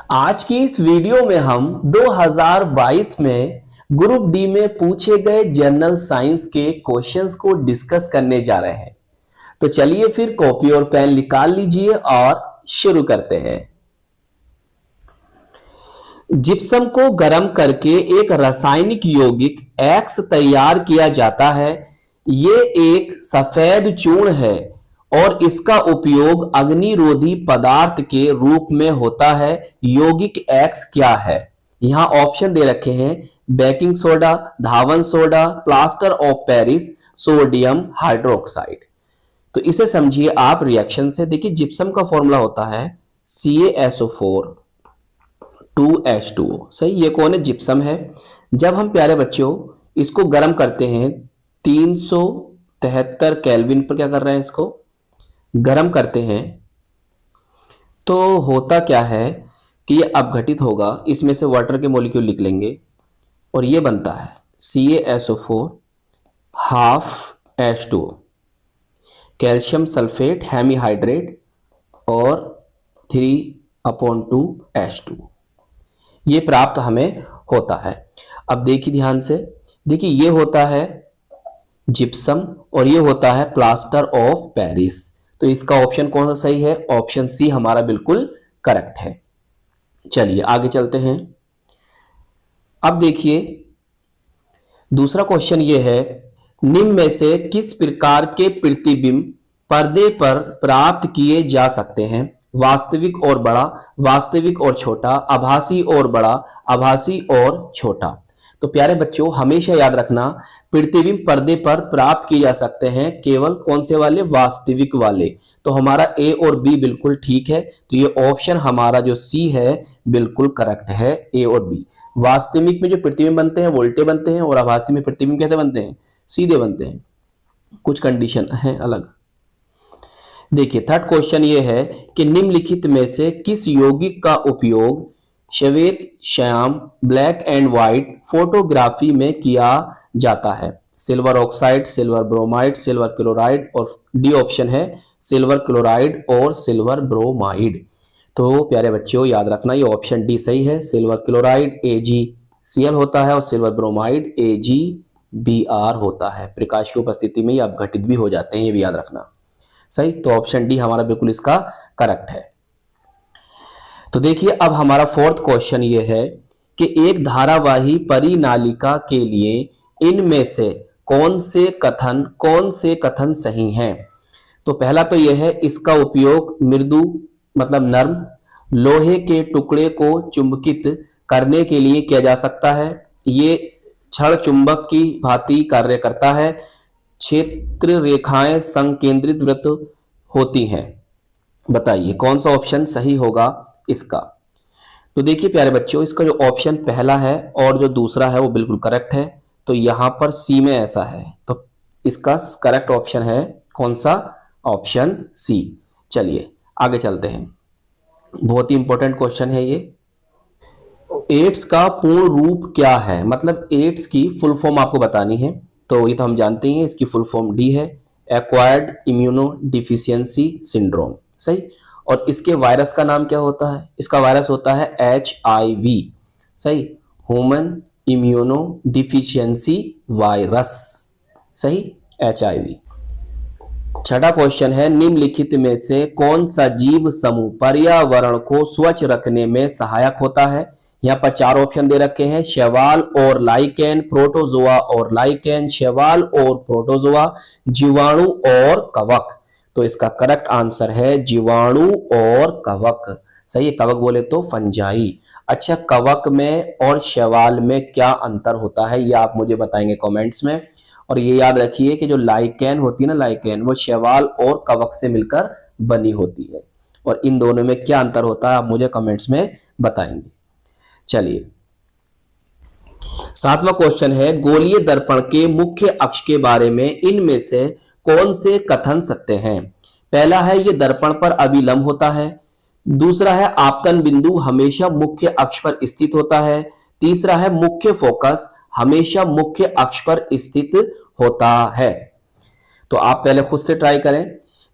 आज की इस वीडियो में हम 2022 में ग्रुप डी में पूछे गए जनरल साइंस के क्वेश्चंस को डिस्कस करने जा रहे हैं। तो चलिए फिर कॉपी और पेन निकाल लीजिए और शुरू करते हैं। जिप्सम को गर्म करके एक रासायनिक यौगिक एक्स तैयार किया जाता है। ये एक सफेद चूर्ण है और इसका उपयोग अग्निरोधी पदार्थ के रूप में होता है। यौगिक एक्स क्या है? यहां ऑप्शन दे रखे हैं, baking soda, Dhawan soda, plaster of Paris, sodium hydroxide. तो इसे समझिए आप रिएक्शन से। देखिए जिप्सम का फॉर्मूला होता है CaSO4 2H2O। सही, ये कौन है? जिप्सम है। जब हम प्यारे बच्चों इसको गर्म करते हैं 373 केल्विन पर, क्या कर रहे हैं, इसको गर्म करते हैं, तो होता क्या है कि ये अपघटित होगा। इसमें से वाटर के मॉलिक्यूल लिख लेंगे और ये बनता है CaSO4 ½ H2O, calcium sulphate hemihydrate और 3/2 H2O। ये प्राप्त हमें होता है। अब देखिए ध्यान से, देखिए ये होता है जिप्सम और ये होता है प्लास्टर ऑफ पेरिस। तो इसका ऑप्शन कौन सा सही है? ऑप्शन सी हमारा बिल्कुल करेक्ट है। चलिए आगे चलते हैं। अब देखिए दूसरा क्वेश्चन ये है, निम्न में से किस प्रकार के प्रतिबिंब पर्दे पर प्राप्त किए जा सकते हैं? वास्तविक और बड़ा, वास्तविक और छोटा, आभासी और बड़ा, आभासी और छोटा। तो प्यारे बच्चों हमेशा याद रखना, प्रतिबिंब पर्दे पर प्राप्त किए जा सकते हैं केवल कौन से वाले? वास्तविक वाले। तो हमारा ए और बी बिल्कुल ठीक है। तो ये ऑप्शन हमारा जो सी है बिल्कुल करेक्ट है, ए और बी। वास्तविक में जो प्रतिबिंब बनते हैं वो उल्टे बनते हैं और आभासी में प्रतिबिंब कैसे बनते हैं? सीधे बनते हैं। कुछ कंडीशन है अलग। देखिए थर्ड क्वेश्चन ये है कि निम्नलिखित में से किस यौगिक का उपयोग श्वेत Shyam black and white photography में किया जाता है? Silver oxide, silver bromide, silver chloride और डी ऑप्शन है सिल्वर क्लोराइड और सिल्वर ब्रोमाइड। तो प्यारे बच्चों याद रखना ये ऑप्शन डी सही है। सिल्वर क्लोराइड AgCl होता है और सिल्वर ब्रोमाइड AgBr होता है। प्रकाश की उपस्थिति में ये अपघटित भी हो जाते हैं, ये भी याद रखना। सही, तो ऑप्शन डी हमारा बिल्कुल इसका करेक्ट है। तो देखिए अब हमारा फोर्थ क्वेश्चन ये है कि एक धारावाही परिनालिका के लिए इनमें से कौन से कथन सही हैं? तो पहला तो यह है, इसका उपयोग मृदु मतलब नर्म लोहे के टुकड़े को चुंबकित करने के लिए किया जा सकता है। ये क्षण चुंबक की भांति कार्य करता है। क्षेत्र रेखाएं संकेंद्रित वृत्त होती हैं। बताइए कौन सा ऑप्शन सही होगा इसका? तो देखिए प्यारे बच्चों इसका जो ऑप्शन पहला है और जो दूसरा है वो बिल्कुल करेक्ट है। तो यहां पर सी में ऐसा है, तो इसका करेक्ट ऑप्शन है कौन सा? Option C. चलिए आगे चलते हैं। बहुत ही इंपॉर्टेंट क्वेश्चन है ये। एड्स का पूर्ण रूप क्या है? मतलब एड्स की फुल फॉर्म आपको बतानी है। तो ये तो हम जानते हैं, इसकी फुल फॉर्म डी है, एक्वायर्ड इम्यूनो डिफिशियंसी सिंड्रोम। सही, और इसके वायरस का नाम क्या होता है? इसका वायरस होता है HIV। सही, ह्यूमन इम्यूनो डिफिशियंसी वायरस। सही, HIV। छठा क्वेश्चन है, निम्नलिखित में से कौन सा जीव समूह पर्यावरण को स्वच्छ रखने में सहायक होता है? यहाँ पर चार ऑप्शन दे रखे हैं, शैवाल और लाइकेन, प्रोटोजोआ और लाइकेन, शैवाल और प्रोटोजोआ, जीवाणु और कवक। तो इसका करेक्ट आंसर है जीवाणु और कवक। सही है, कवक बोले तो फंजाई। अच्छा, कवक में और शैवाल में क्या अंतर होता है ये आप मुझे बताएंगे कमेंट्स में। और ये याद रखिए कि जो लाइकेन होती है ना, लाइकेन वो शैवाल और कवक से मिलकर बनी होती है। और इन दोनों में क्या अंतर होता है आप मुझे कमेंट्स में बताएंगे। चलिए सातवां क्वेश्चन है, गोलीय दर्पण के मुख्य अक्ष के बारे में इनमें से कौन से कथन सत्य हैं? पहला है ये दर्पण पर अभिलंब होता है। दूसरा है आपतन बिंदु हमेशा मुख्य अक्ष पर स्थित होता है। तीसरा है मुख्य फोकस हमेशा मुख्य अक्ष पर स्थित होता है। तो आप पहले खुद से ट्राई करें।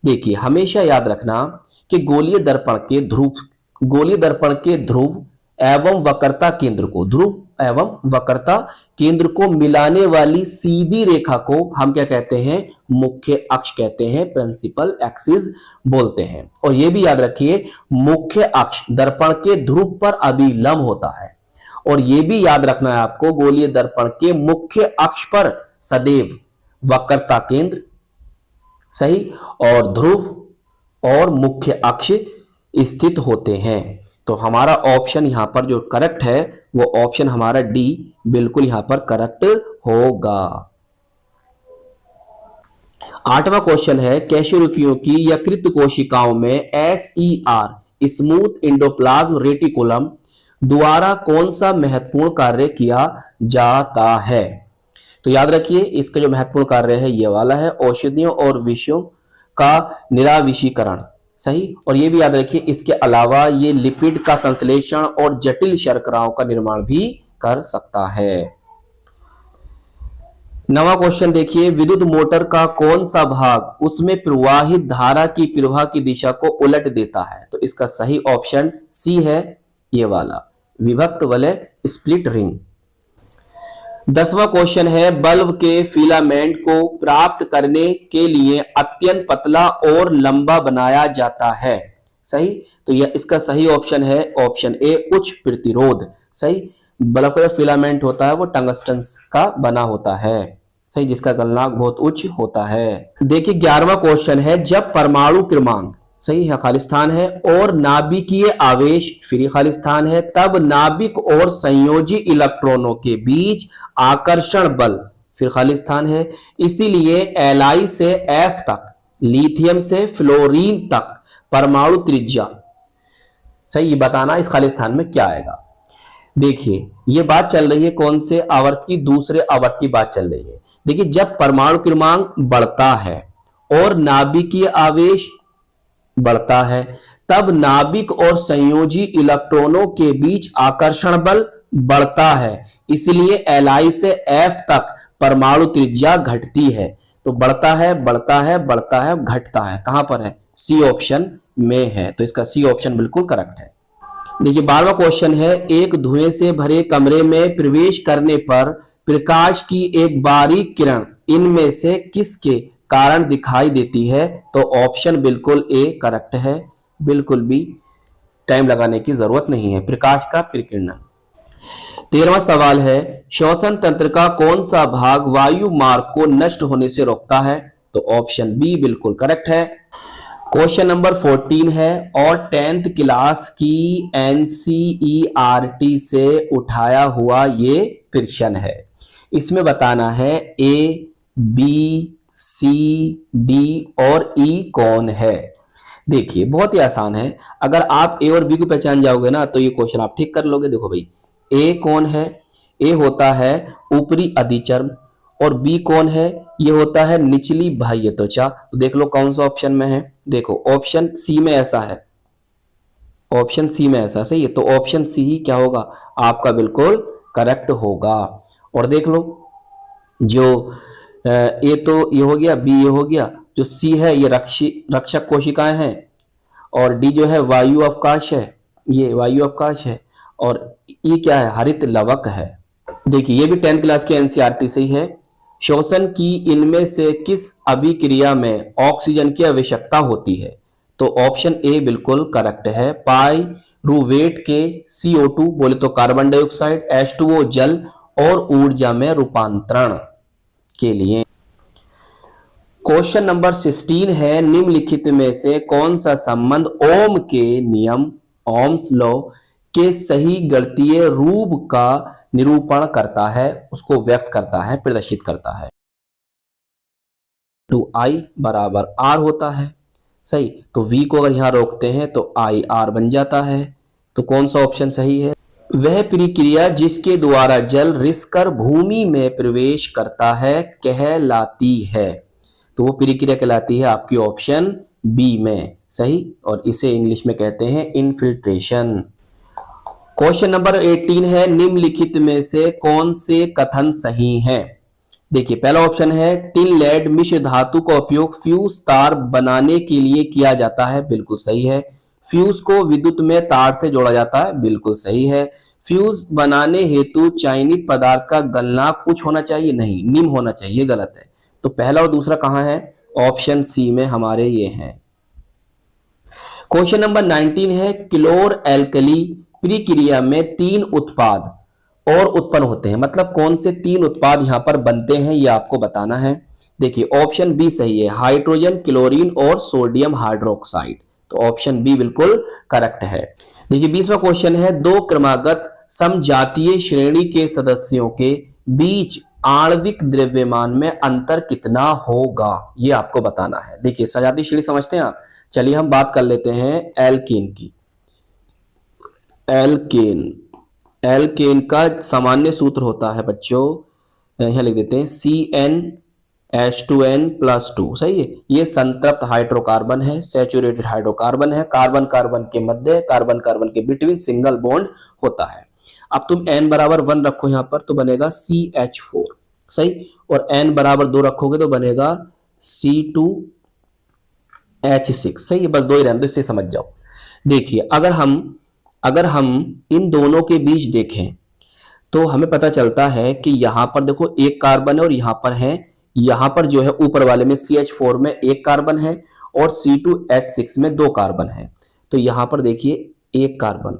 देखिए हमेशा याद रखना कि गोलीय दर्पण के ध्रुव गोलीय दर्पण के ध्रुव एवं वक्रता केंद्र को, ध्रुव एवं वक्रता केंद्र को मिलाने वाली सीधी रेखा को हम क्या कहते हैं, मुख्य अक्ष कहते हैं, प्रिंसिपल एक्सिस बोलते हैं। और यह भी याद रखिए मुख्य अक्ष दर्पण के ध्रुव पर अभिलंब होता है। और यह भी याद रखना है आपको गोलीय दर्पण के मुख्य अक्ष पर सदैव वक्रता केंद्र, सही, और ध्रुव और मुख्य अक्ष स्थित होते हैं। तो हमारा ऑप्शन यहां पर जो करेक्ट है वो ऑप्शन हमारा डी बिल्कुल यहां पर करेक्ट होगा। 8वां क्वेश्चन है कैशोरुकियों की यकृत कोशिकाओं में SER स्मूथ एंडोप्लाज्म रेटिकुलम द्वारा कौन सा महत्वपूर्ण कार्य किया जाता है। तो याद रखिए इसका जो महत्वपूर्ण कार्य है ये वाला है, औषधियों और विषयों का निराविषीकरण, सही। और ये भी याद रखिए इसके अलावा ये लिपिड का संश्लेषण और जटिल शर्कराओं का निर्माण भी कर सकता है। 9वां क्वेश्चन देखिए विद्युत मोटर का कौन सा भाग उसमें प्रवाहित धारा की प्रवाह की दिशा को उलट देता है। तो इसका सही ऑप्शन सी है, ये वाला विभक्त वलय स्प्लिट रिंग। 10वां क्वेश्चन है बल्ब के फिलामेंट को प्राप्त करने के लिए अत्यंत पतला और लंबा बनाया जाता है, सही। तो यह इसका सही ऑप्शन है ऑप्शन ए उच्च प्रतिरोध, सही। बल्ब का जो फिलामेंट होता है वो टंगस्टन का बना होता है, सही, जिसका गलनांक बहुत उच्च होता है। देखिए 11वां क्वेश्चन है जब परमाणु क्रमांक, सही है, खाली स्थान है और नाभिकीय आवेश फ्री खाली स्थान है, तब नाभिक और संयोजी इलेक्ट्रॉनों के बीच आकर्षण बल फिर खाली स्थान है। इसीलिए Li से F तक, लिथियम से फ्लोरीन तक परमाणु त्रिज्या, सही, ये बताना इस खाली स्थान में क्या आएगा। देखिए ये बात चल रही है कौन से आवर्त की, दूसरे आवर्त की बात चल रही है। देखिए जब परमाणु क्रमांक बढ़ता है और नाभिकीय आवेश बढ़ता है तब नाभिक और संयोजी इलेक्ट्रॉनों के बीच आकर्षण बल बढ़ता है, इसलिए Li से F तक परमाणु त्रिज्या घटती है। तो बढ़ता है बढ़ता है बढ़ता है घटता है, कहां पर है, सी ऑप्शन में है। तो इसका सी ऑप्शन बिल्कुल करेक्ट है। देखिए 12वां क्वेश्चन है एक धुएं से भरे कमरे में प्रवेश करने पर प्रकाश की एक बारीक किरण इनमें से किसके कारण दिखाई देती है। तो ऑप्शन बिल्कुल ए करेक्ट है, बिल्कुल भी टाइम लगाने की जरूरत नहीं है, प्रकाश का प्रकीर्णन। 13वां सवाल है श्वसन तंत्र का कौन सा भाग वायु मार्ग को नष्ट होने से रोकता है। तो ऑप्शन बी बिल्कुल करेक्ट है। क्वेश्चन नंबर 14 है और 10th क्लास की NCERT से उठाया हुआ ये प्रश्न है, इसमें बताना है A, B, C, D और E कौन है। देखिए बहुत ही आसान है, अगर आप A और B को पहचान जाओगे ना तो ये क्वेश्चन आप ठीक कर लोगे। देखो भाई A कौन है, A होता है ऊपरी अधिचर्म और B कौन है, ये होता है निचली बाह्य त्वचा। तो देख लो कौन सा ऑप्शन में है, देखो ऑप्शन सी में ऐसा है, ऑप्शन सी में ऐसा, सही है। तो ऑप्शन सी ही क्या होगा आपका बिल्कुल करेक्ट होगा। और देख लो जो ए तो ये हो गया, बी ये हो गया, जो सी है ये रक्षक कोशिकाएं हैं और डी जो है वायु अवकाश है, ये वायु अवकाश है और ई क्या है, हरित लवक है। देखिए ये भी 10th क्लास के NCERT से ही है। श्वसन की इनमें से किस अभिक्रिया में ऑक्सीजन की आवश्यकता होती है। तो ऑप्शन ए बिल्कुल करेक्ट है, पाइरूवेट के CO2 बोले तो कार्बन डाइऑक्साइड, H2O जल और ऊर्जा में रूपांतरण के लिए। क्वेश्चन नंबर 16 है निम्नलिखित में से कौन सा संबंध ओम के नियम, ओम्स लॉ के सही गणितीय रूप का निरूपण करता है, उसको व्यक्त करता है, प्रदर्शित करता है। टू I बराबर R होता है, सही। तो V को अगर यहां रोकते हैं तो IR बन जाता है। तो कौन सा ऑप्शन सही है, वह प्रक्रिया जिसके द्वारा जल रिसकर भूमि में प्रवेश करता है कहलाती है। तो वो प्रक्रिया कहलाती है आपकी ऑप्शन बी में, सही। और इसे इंग्लिश में कहते हैं इनफिल्ट्रेशन। क्वेश्चन नंबर 18 है निम्नलिखित में से कौन से कथन सही हैं। देखिए पहला ऑप्शन है टिन लेड मिश्र धातु का उपयोग फ्यूज तार बनाने के लिए किया जाता है, बिल्कुल सही है। फ्यूज को विद्युत में तार से जोड़ा जाता है, बिल्कुल सही है। फ्यूज बनाने हेतु चयनित पदार्थ का गलनांक कुछ होना चाहिए, नहीं, निम्न होना चाहिए, गलत है। तो पहला और दूसरा कहां है? ऑप्शन सी में हमारे ये हैं। क्वेश्चन नंबर 19 है, क्लोर एल्कली प्रक्रिया में 3 उत्पाद और उत्पन्न होते हैं, मतलब कौन से 3 उत्पाद यहां पर बनते हैं ये आपको बताना है। देखिए ऑप्शन बी सही है, हाइड्रोजन, क्लोरीन और सोडियम हाइड्रोक्साइड। तो ऑप्शन बी बिल्कुल करेक्ट है। देखिए 20वां क्वेश्चन है, दो क्रमागत समजातीय श्रेणी के सदस्यों के बीच आणविक द्रव्यमान में अंतर कितना होगा, ये आपको बताना है। देखिए सजातीय श्रेणी समझते हैं आप, चलिए हम बात कर लेते हैं एल्केन की। एल्केन का सामान्य सूत्र होता है बच्चों, यहां लिख देते हैं CnH2n+2, सही है। ये संतृप्त हाइड्रोकार्बन है, सैचुरेटेड हाइड्रोकार्बन है, कार्बन कार्बन के मध्य, कार्बन कार्बन के बिटवीन सिंगल बॉन्ड होता है। अब तुम n बराबर 1 रखो यहां पर तो बनेगा CH4, सही, और n बराबर 2 रखोगे तो बनेगा C2H6, सही है। बस 2 ही रहने दो, इससे समझ जाओ। देखिए अगर हम इन दोनों के बीच देखें तो हमें पता चलता है कि यहां पर देखो एक कार्बन है और यहां पर है, यहां पर जो है ऊपर वाले में CH4 में एक कार्बन है और C2H6 में 2 कार्बन है। तो यहां पर देखिए एक कार्बन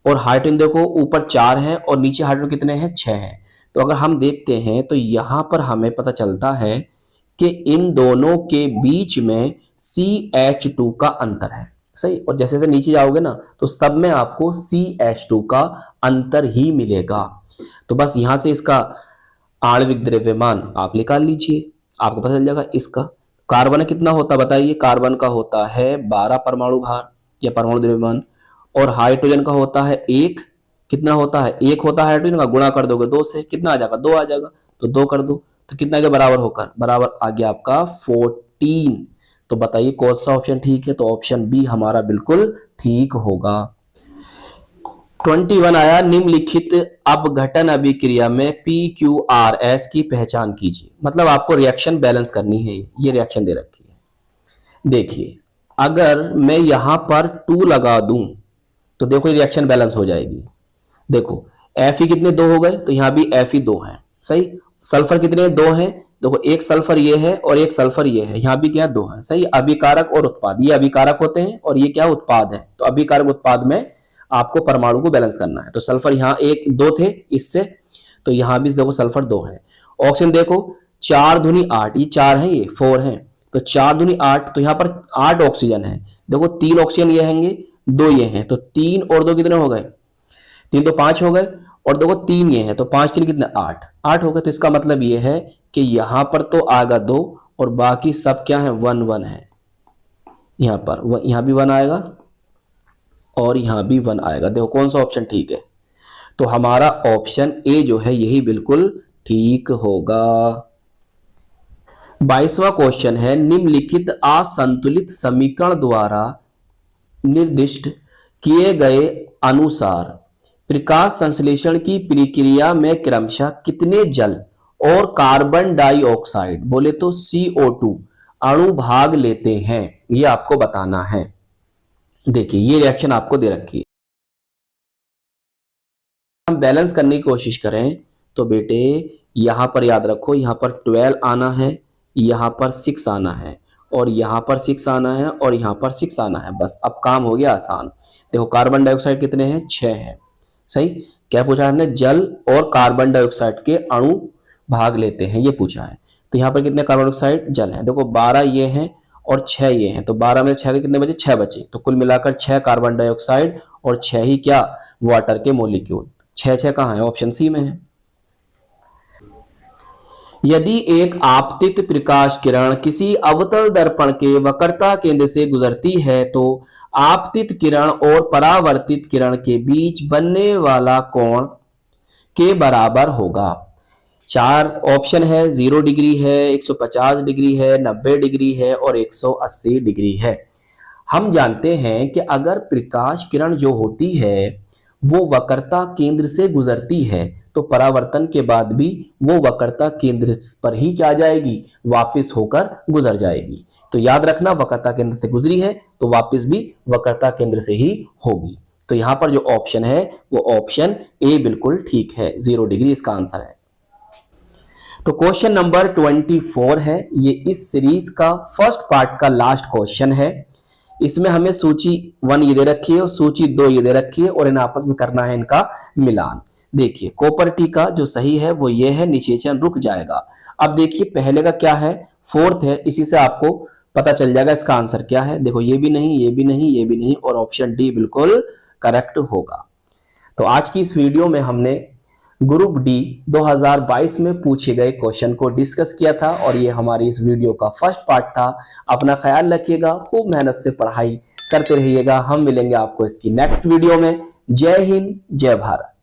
और हाइड्रोजन देखो ऊपर 4 है और नीचे हाइड्रोजन कितने हैं? 6 हैं। तो अगर हम देखते हैं तो यहां पर हमें पता चलता है कि इन दोनों के बीच में CH2 का अंतर है, सही। और जैसे जैसे नीचे जाओगे ना तो सब में आपको CH2 का अंतर ही मिलेगा। तो बस यहां से इसका आणविक द्रव्यमान आप निकाल लीजिए, आपको पता चल जाएगा। इसका कार्बन कितना होता है बताइए? कार्बन का होता है 12 परमाणु भार या परमाणु द्रव्यमान, और हाइड्रोजन का होता है 1, कितना होता है? 1 होता है हाइड्रोजन का, गुणा कर दोगे 2 से, कितना आ जाएगा? 2 आ जाएगा। तो 2 कर दो तो कितना के बराबर होकर? बराबर आ गया आपका 14। तो बताइए कौन सा ऑप्शन ठीक है? तो ऑप्शन बी हमारा बिल्कुल ठीक होगा। 21 आया, निम्नलिखित अपघटन अभिक्रिया में PQRS की पहचान कीजिए। मतलब आपको रिएक्शन बैलेंस करनी है, ये रिएक्शन दे रखी है। देखिए अगर मैं यहां पर 2 लगा दूं तो देखो रिएक्शन बैलेंस हो जाएगी। देखो Fe कितने 2 हो गए, तो यहां भी Fe 2 है, सही। सल्फर कितने 2 हैं, देखो एक सल्फर ये है और एक सल्फर ये है, यहां भी क्या 2 है, सही। अभिकारक और उत्पाद, ये अभिकारक होते हैं और ये क्या उत्पाद है। तो अभिकारक उत्पाद में आपको परमाणु को बैलेंस करना है। तो सल्फर यहाँ 1 2 थे इससे, तो यहां भी देखो सल्फर 2 है। ऑक्सीजन देखो 4 दूनी 8, ये 4 है, ये 4 है, तो 4 दूनी 8, तो यहाँ पर 8 ऑक्सीजन है। देखो 3 ऑक्सीजन ये हैंगे, 2 ये हैं, तो 3 और 2 कितने हो गए? 3 तो 5 हो गए, और देखो 3 ये हैं, तो 5 3 कितने? 8 हो गए। तो इसका मतलब ये है कि यहां पर तो आएगा 2 और बाकी सब क्या है? 1 1 है। यहां पर यहां भी 1 आएगा और यहां भी 1 आएगा। देखो कौन सा ऑप्शन ठीक है? तो हमारा ऑप्शन ए जो है यही बिल्कुल ठीक होगा। 22वां क्वेश्चन है, निम्नलिखित असंतुलित समीकरण द्वारा निर्दिष्ट किए गए अनुसार प्रकाश संश्लेषण की प्रक्रिया में क्रमशः कितने जल और कार्बन डाइऑक्साइड, बोले तो CO2 अणु भाग लेते हैं, ये आपको बताना है। देखिए ये रिएक्शन आपको दे रखी है। हम बैलेंस करने की कोशिश करें तो बेटे यहां पर याद रखो, यहां पर 12 आना है, यहां पर 6 आना है, और यहां पर 6 आना है, और यहां पर 6 आना है। बस अब काम हो गया आसान। देखो कार्बन डाइऑक्साइड कितने हैं? 6 हैं, सही। क्या पूछा है हमने? जल और कार्बन डाइऑक्साइड के अणु भाग लेते हैं, ये पूछा है। तो यहाँ पर कितने कार्बन डाइऑक्साइड? जल है। देखो 12 ये हैं और 6 ये हैं, तो 12 में 6 के कितने बचे? 6 बचे। तो कुल मिलाकर 6 कार्बन डाइऑक्साइड और 6 ही क्या? वाटर के मॉलिक्यूल। 6 कहाँ है? ऑप्शन सी में है। यदि एक आपतित प्रकाश किरण किसी अवतल दर्पण के वक्रता केंद्र से गुजरती है तो आपतित किरण और परावर्तित किरण के बीच बनने वाला कोण के बराबर होगा। 4 ऑप्शन है, 0 डिग्री है, 150 डिग्री है, 90 डिग्री है और 180 डिग्री है। हम जानते हैं कि अगर प्रकाश किरण जो होती है वो वक्रता केंद्र से गुजरती है तो परावर्तन के बाद भी वो वक्रता केंद्र पर ही क्या जाएगी? वापस होकर गुजर जाएगी। तो याद रखना वक्रता केंद्र से गुजरी है तो वापस भी वक्रता केंद्र से ही होगी। तो यहां पर जो ऑप्शन है वो ऑप्शन ए बिल्कुल ठीक है, 0 डिग्री इसका आंसर है। तो क्वेश्चन नंबर 24 है, ये इस सीरीज का फर्स्ट पार्ट का लास्ट क्वेश्चन है। इसमें हमें सूची 1 ये दे रखी है और सूची 2 ये दे रखी है और इन आपस में करना है इनका मिलान। देखिए कॉपर टी का जो सही है वो ये है, निषेचन रुक जाएगा। अब देखिए पहले का क्या है, फोर्थ है, इसी से आपको पता चल जाएगा इसका आंसर क्या है। देखो ये भी नहीं, ये भी नहीं, ये भी नहीं, और ऑप्शन डी बिल्कुल करेक्ट होगा। तो आज की इस वीडियो में हमने ग्रुप डी 2022 में पूछे गए क्वेश्चन को डिस्कस किया था और ये हमारी इस वीडियो का फर्स्ट पार्ट था। अपना ख्याल रखिएगा, खूब मेहनत से पढ़ाई करते रहिएगा। हम मिलेंगे आपको इसकी नेक्स्ट वीडियो में। जय हिंद, जय भारत।